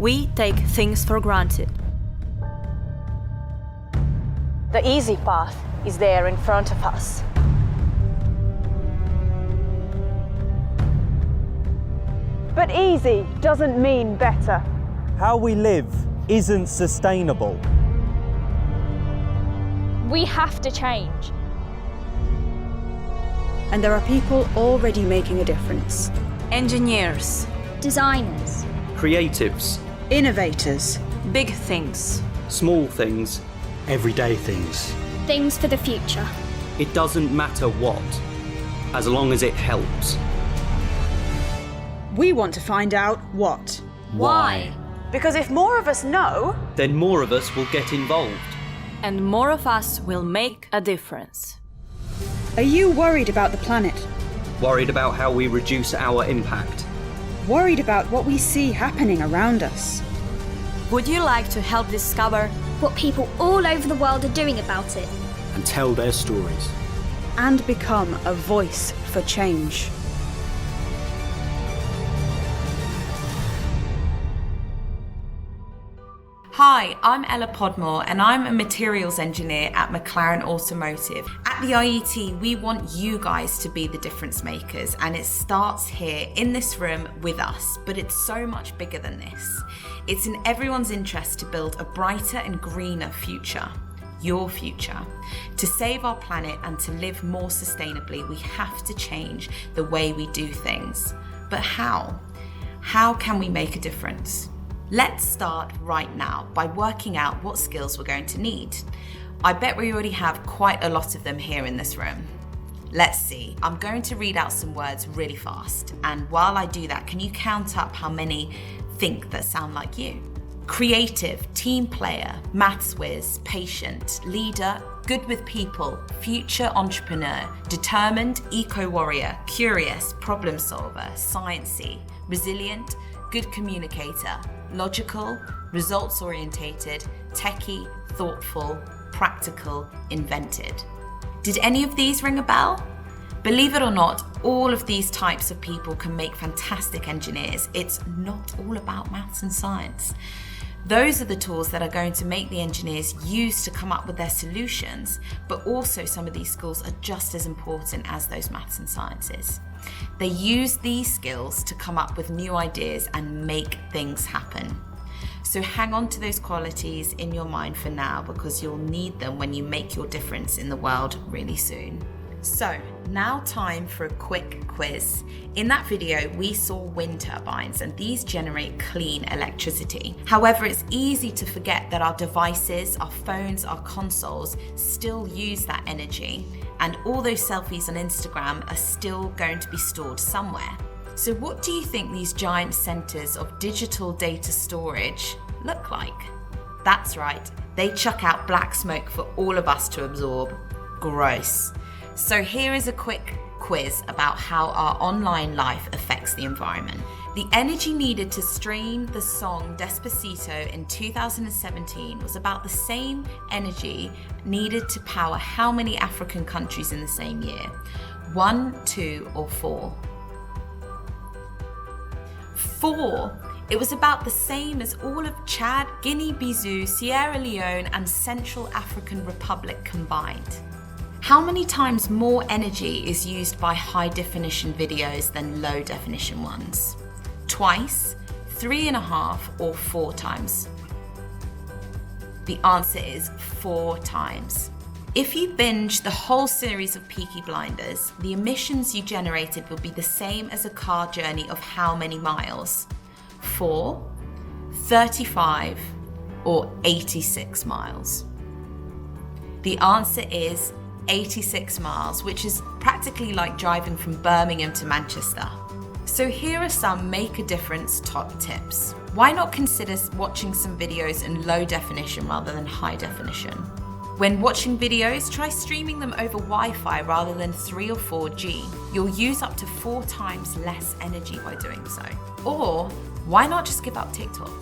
We take things for granted. The easy path is there in front of us. But easy doesn't mean better. How we live isn't sustainable. We have to change. And there are people already making a difference. Engineers, Designers. Creatives. Innovators. big things. Small things. Everyday things. Things for the future. It doesn't matter what, as long as it helps. We want to find out what. Why? Because if more of us know, Then more of us will get involved. And more of us will make a difference. Are you worried about the planet? Worried about how we reduce our impact. Worried about what we see happening around us? Would you like to help discover What people all over the world are doing about it. And tell their stories. And become a voice for change? Hi, I'm Ella Podmore and I'm a materials engineer at McLaren Automotive. At the IET, we want you guys to be the difference makers, and it starts here in this room with us, but it's so much bigger than this. It's in everyone's interest to build a brighter and greener future. Your future. To save our planet and to live more sustainably, we have to change the way we do things. But how? How can we make a difference? Let's start right now by working out what skills we're going to need. I bet we already have quite a lot of them here in this room. Let's see, I'm going to read out some words really fast, and while I do that, can you count up how many think that sound like you? Creative, team player, maths whiz, patient, leader, good with people, future entrepreneur, determined, eco-warrior, curious, problem solver, sciencey, resilient, good communicator, logical, results-orientated, techie, thoughtful, practical, invented. Did any of these ring a bell? Believe it or not, all of these types of people can make fantastic engineers. It's not all about maths and science. Those are the tools that are going to make the engineers use to come up with their solutions, but also some of these skills are just as important as those maths and sciences. They use these skills to come up with new ideas and make things happen. So hang on to those qualities in your mind for now, because you'll need them when you make your difference in the world really soon. So now time for a quick quiz. In that video, we saw wind turbines, and these generate clean electricity. However, it's easy to forget that our devices, our phones, our consoles still use that energy, and all those selfies on Instagram are still going to be stored somewhere. So what do you think these giant centers of digital data storage look like? That's right, they chuck out black smoke for all of us to absorb. Gross. So here is a quick quiz about how our online life affects the environment. The energy needed to stream the song Despacito in 2017 was about the same energy needed to power how many African countries in the same year? 1, 2, or 4? 4. It was about the same as all of Chad, Guinea-Bissau, Sierra Leone, and Central African Republic combined. How many times more energy is used by high-definition videos than low-definition ones? Twice, 3.5, or 4 times? The answer is 4 times. If you binge the whole series of Peaky Blinders, the emissions you generated will be the same as a car journey of how many miles? 4, 35, or 86 miles? The answer is 86 miles, which is practically like driving from Birmingham to Manchester. So here are some make a difference top tips. Why not consider watching some videos in low definition rather than high definition? When watching videos, try streaming them over Wi-Fi rather than 3 or 4G. You'll use up to 4 times less energy by doing so. Or why not just give up TikTok?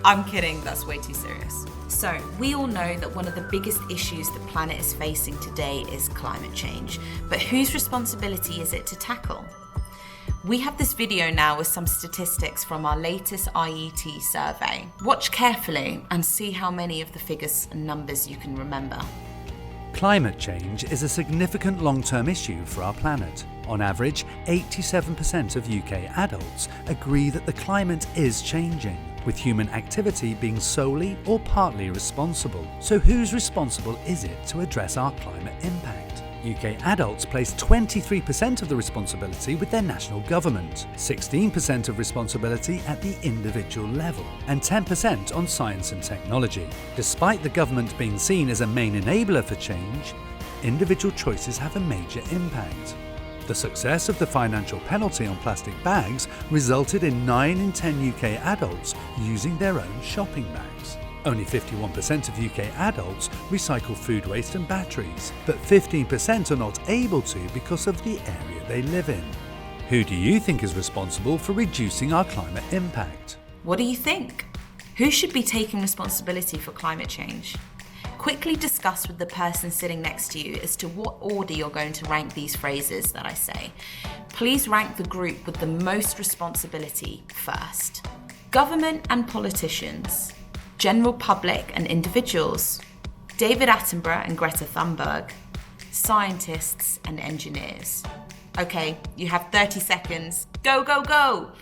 I'm kidding, that's way too serious. So, we all know that one of the biggest issues the planet is facing today is climate change. But whose responsibility is it to tackle? We have this video now with some statistics from our latest IET survey. Watch carefully and see how many of the figures and numbers you can remember. Climate change is a significant long-term issue for our planet. On average, 87% of UK adults agree that the climate is changing, with human activity being solely or partly responsible. So whose responsible is it to address our climate impact? UK adults place 23% of the responsibility with their national government, 16% of responsibility at the individual level, and 10% on science and technology. Despite the government being seen as a main enabler for change, individual choices have a major impact. The success of the financial penalty on plastic bags resulted in 9 in 10 UK adults using their own shopping bags. Only 51% of UK adults recycle food waste and batteries, but 15% are not able to because of the area they live in. Who do you think is responsible for reducing our climate impact? What do you think? Who should be taking responsibility for climate change? Quickly discuss with the person sitting next to you as to what order you're going to rank these phrases that I say. Please rank the group with the most responsibility first. Government and politicians. General public and individuals, David Attenborough and Greta Thunberg, scientists and engineers. Okay, you have 30 seconds. Go, go, go!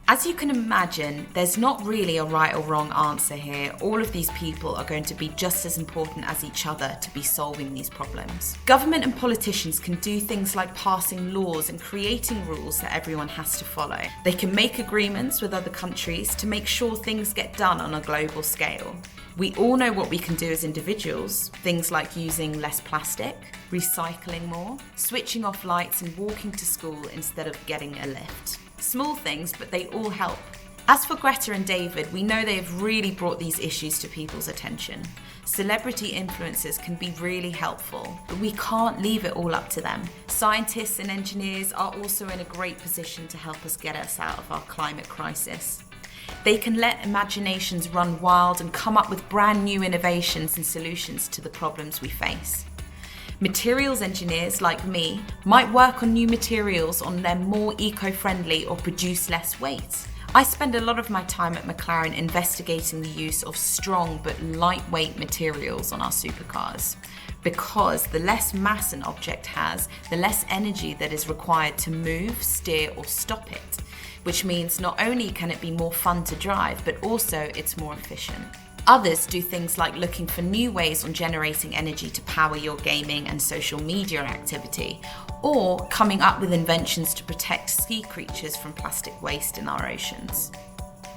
As you can imagine, there's not really a right or wrong answer here. All of these people are going to be just as important as each other to be solving these problems. Government and politicians can do things like passing laws and creating rules that everyone has to follow. They can make agreements with other countries to make sure things get done on a global scale. We all know what we can do as individuals, things like using less plastic, recycling more, switching off lights and walking to school instead of getting a lift. Small things, but they all help. As for Greta and David, we know they have really brought these issues to people's attention. Celebrity influencers can be really helpful, but we can't leave it all up to them. Scientists and engineers are also in a great position to help us get us out of our climate crisis. They can let imaginations run wild and come up with brand new innovations and solutions to the problems we face. Materials engineers like me might work on new materials on them more eco-friendly or produce less weight. I spend a lot of my time at McLaren investigating the use of strong but lightweight materials on our supercars, because the less mass an object has, the less energy that is required to move, steer or stop it, which means not only can it be more fun to drive, but also it's more efficient. Others do things like looking for new ways on generating energy to power your gaming and social media activity, or coming up with inventions to protect sea creatures from plastic waste in our oceans.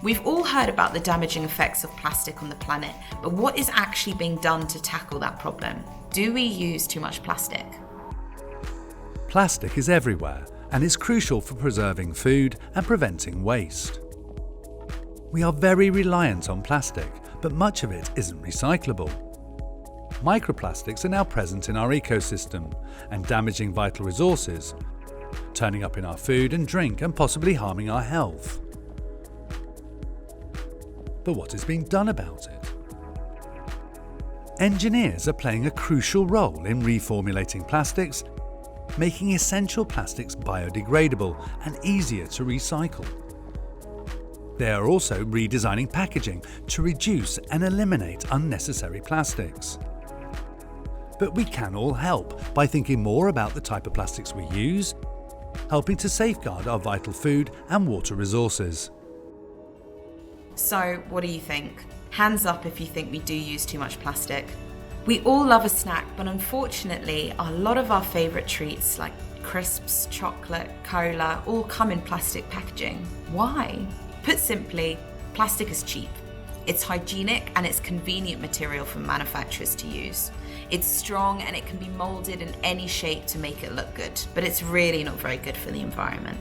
We've all heard about the damaging effects of plastic on the planet, but what is actually being done to tackle that problem? Do we use too much plastic? Plastic is everywhere and is crucial for preserving food and preventing waste. We are very reliant on plastic, but much of it isn't recyclable. Microplastics are now present in our ecosystem and damaging vital resources, turning up in our food and drink and possibly harming our health. But what is being done about it? Engineers are playing a crucial role in reformulating plastics, making essential plastics biodegradable and easier to recycle. They are also redesigning packaging to reduce and eliminate unnecessary plastics. But we can all help by thinking more about the type of plastics we use, helping to safeguard our vital food and water resources. So, what do you think? Hands up if you think we do use too much plastic. We all love a snack, but unfortunately, a lot of our favourite treats like crisps, chocolate, cola, all come in plastic packaging. Why? Put simply, plastic is cheap. It's hygienic and it's convenient material for manufacturers to use. It's strong and it can be molded in any shape to make it look good, but it's really not very good for the environment.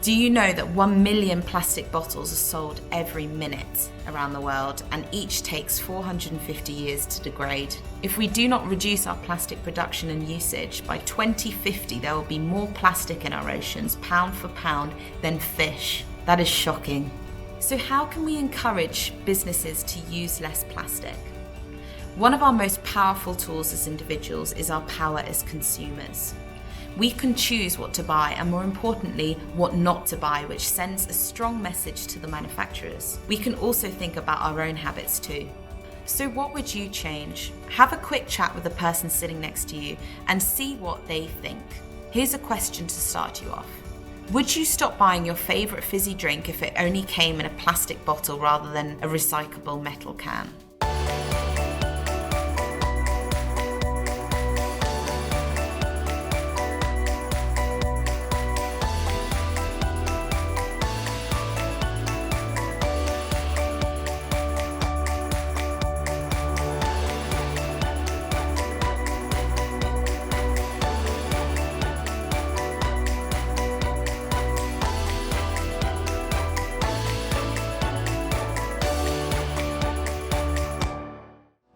Do you know that 1 million plastic bottles are sold every minute around the world, and each takes 450 years to degrade? If we do not reduce our plastic production and usage, by 2050 there will be more plastic in our oceans, pound for pound, than fish. That is shocking. So how can we encourage businesses to use less plastic? One of our most powerful tools as individuals is our power as consumers. We can choose what to buy and, more importantly, what not to buy, which sends a strong message to the manufacturers. We can also think about our own habits too. So what would you change? Have a quick chat with the person sitting next to you and see what they think. Here's a question to start you off. Would you stop buying your favourite fizzy drink if it only came in a plastic bottle rather than a recyclable metal can?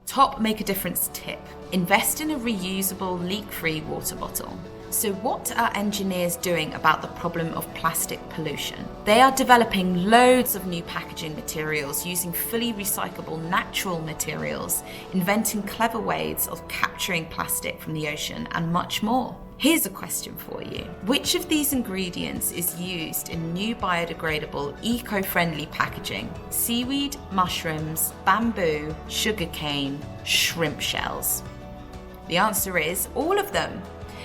Top make a difference tip. Invest in a reusable, leak-free water bottle. So what are engineers doing about the problem of plastic pollution? They are developing loads of new packaging materials using fully recyclable natural materials, inventing clever ways of capturing plastic from the ocean, and much more. Here's a question for you. Which of these ingredients is used in new biodegradable, eco-friendly packaging? Seaweed, mushrooms, bamboo, sugarcane, shrimp shells? The answer is all of them.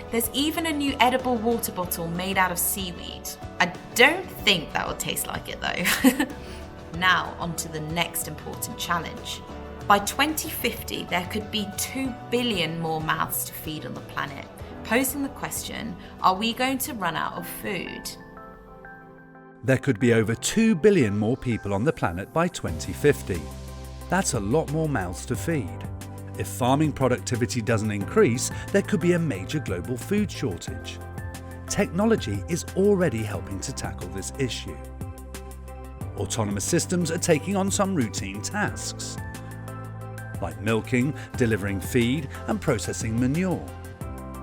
There's even a new edible water bottle made out of seaweed. I don't think that will taste like it though. Now on to the next important challenge. By 2050, there could be 2 billion more mouths to feed on the planet, posing the question, are we going to run out of food? There could be over 2 billion more people on the planet by 2050. That's a lot more mouths to feed. If farming productivity doesn't increase, there could be a major global food shortage. Technology is already helping to tackle this issue. Autonomous systems are taking on some routine tasks, like milking, delivering feed, and processing manure.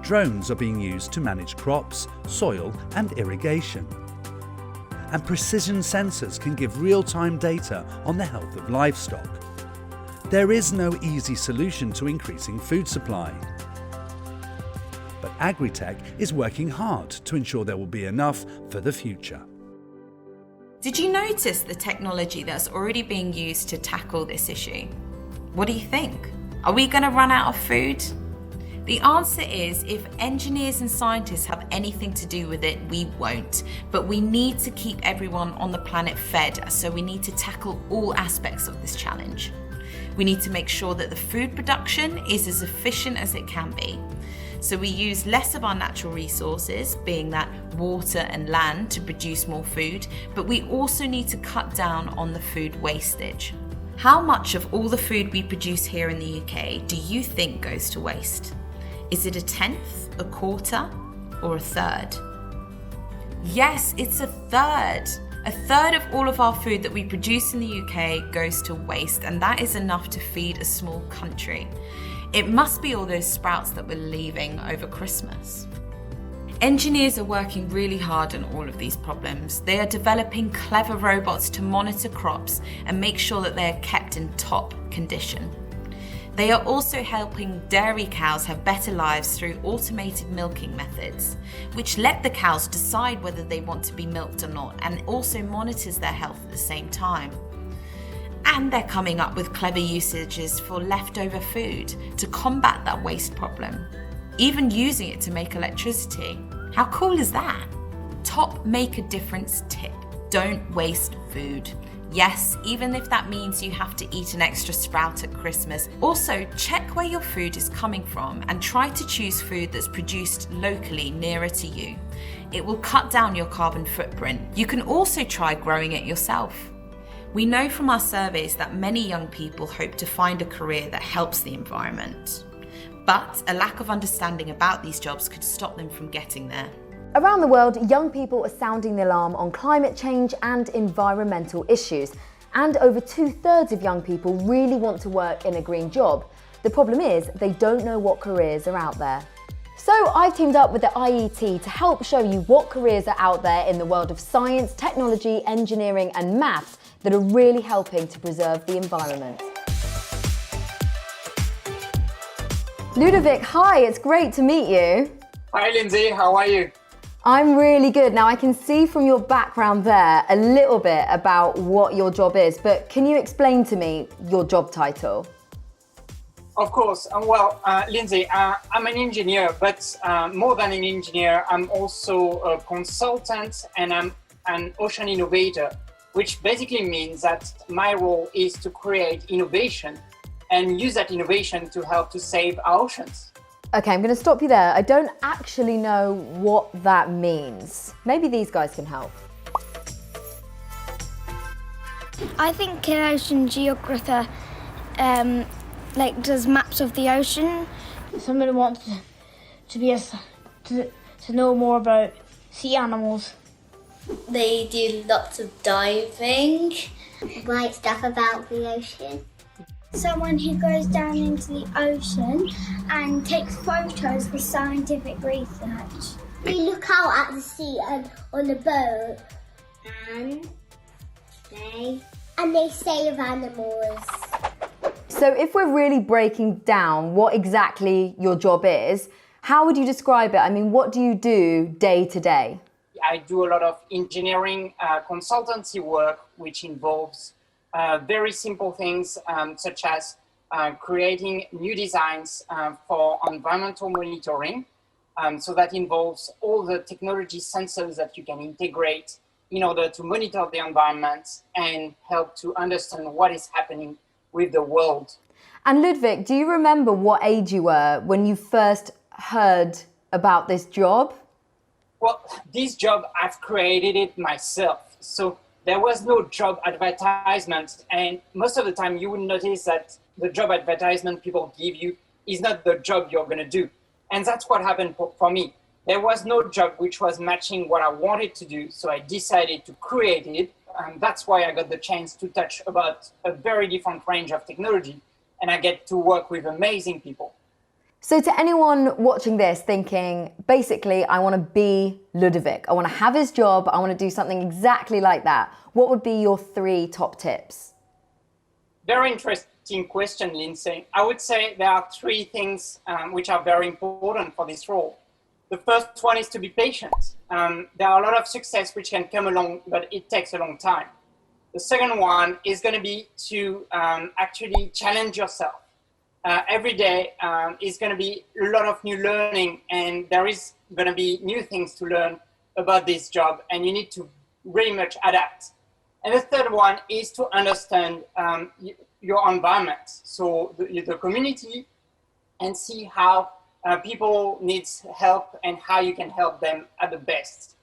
Drones are being used to manage crops, soil, and irrigation. And precision sensors can give real-time data on the health of livestock. There is no easy solution to increasing food supply. But Agritech is working hard to ensure there will be enough for the future. Did you notice the technology that's already being used to tackle this issue? What do you think? Are we going to run out of food? The answer is, if engineers and scientists have anything to do with it, we won't. But we need to keep everyone on the planet fed, so we need to tackle all aspects of this challenge. We need to make sure that the food production is as efficient as it can be. So we use less of our natural resources, being that water and land, to produce more food, but we also need to cut down on the food wastage. How much of all the food we produce here in the UK do you think goes to waste? Is it a tenth, a quarter, or a third? Yes, it's a third. A third of all of our food that we produce in the UK goes to waste, and that is enough to feed a small country. It must be all those sprouts that we're leaving over Christmas. Engineers are working really hard on all of these problems. They are developing clever robots to monitor crops and make sure that they are kept in top condition. They are also helping dairy cows have better lives through automated milking methods, which let the cows decide whether they want to be milked or not, and also monitors their health at the same time. And they're coming up with clever usages for leftover food to combat that waste problem, even using it to make electricity. How cool is that? Top make a difference tip: don't waste food. Yes, even if that means you have to eat an extra sprout at Christmas. Also, check where your food is coming from and try to choose food that's produced locally nearer to you. It will cut down your carbon footprint. You can also try growing it yourself. We know from our surveys that many young people hope to find a career that helps the environment. But a lack of understanding about these jobs could stop them from getting there. Around the world, young people are sounding the alarm on climate change and environmental issues. And over 2/3 of young people really want to work in a green job. The problem is they don't know what careers are out there. So I've teamed up with the IET to help show you what careers are out there in the world of science, technology, engineering and maths that are really helping to preserve the environment. Ludovic, hi, it's great to meet you. Hi Lindsay, how are you? I'm really good. Now I can see from your background there a little bit about what your job is, but can you explain to me your job title? Of course. Lindsay, I'm an engineer, but more than an engineer, I'm also a consultant and I'm an ocean innovator, which basically means that my role is to create innovation and use that innovation to help to save our oceans. Okay, I'm going to stop you there. I don't actually know what that means. Maybe these guys can help. I think an ocean geographer does maps of the ocean. Somebody wants to know more about sea animals. They do lots of diving. Write stuff about the ocean. Someone who goes down into the ocean and takes photos for scientific research. We look out at the sea and on the boat and they save animals. So if we're really breaking down what exactly your job is, how would you describe it? I mean, what do you do day to day? I do a lot of engineering consultancy work, which involves very simple things such as creating new designs for environmental monitoring. So that involves all the technology sensors that you can integrate in order to monitor the environment and help to understand what is happening with the world. And Ludwig, do you remember what age you were when you first heard about this job? Well, this job, I've created it myself. So there was no job advertisement, and most of the time you will notice that the job advertisement people give you is not the job you're going to do. And that's what happened for me. There was no job which was matching what I wanted to do, so I decided to create it. And that's why I got the chance to touch about a very different range of technology, and I get to work with amazing people. So to anyone watching this thinking, basically, I want to be Ludovic, I want to have his job, I want to do something exactly like that, what would be your 3 top tips? Very interesting question, Lindsay. I would say there are 3 things which are very important for this role. The first one is to be patient. There are a lot of success which can come along, but it takes a long time. The second one is going to be to actually challenge yourself. Every day is going to be a lot of new learning, and there is going to be new things to learn about this job, and you need to very much adapt. And the third one is to understand your environment, so the community, and see how people need help and how you can help them at the best.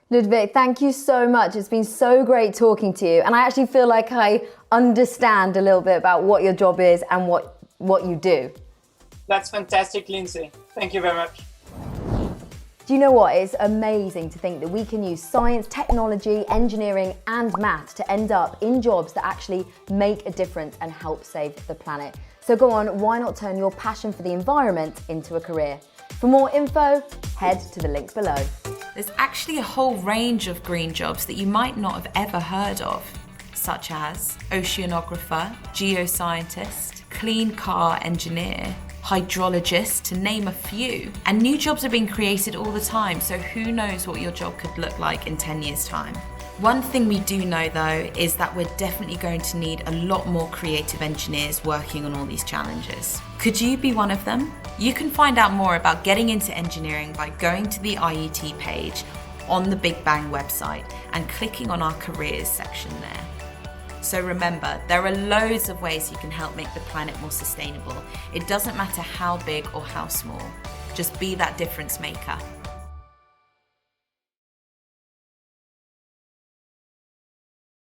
Ludwig, thank you so much. It's been so great talking to you, and I actually feel like I understand a little bit about what your job is and what you do. That's fantastic, Lindsay. Thank you very much. Do you know what? It's amazing to think that we can use science, technology, engineering and maths to end up in jobs that actually make a difference and help save the planet. So go on, why not turn your passion for the environment into a career? For more info, head to the link below. There's actually a whole range of green jobs that you might not have ever heard of, such as oceanographer, geoscientist, clean car engineer, hydrologist, to name a few. And new jobs are being created all the time, so who knows what your job could look like in 10 years' time. One thing we do know though is that we're definitely going to need a lot more creative engineers working on all these challenges. Could you be one of them? You can find out more about getting into engineering by going to the IET page on the Big Bang website and clicking on our careers section there. So remember, there are loads of ways you can help make the planet more sustainable. It doesn't matter how big or how small. Just be that difference maker.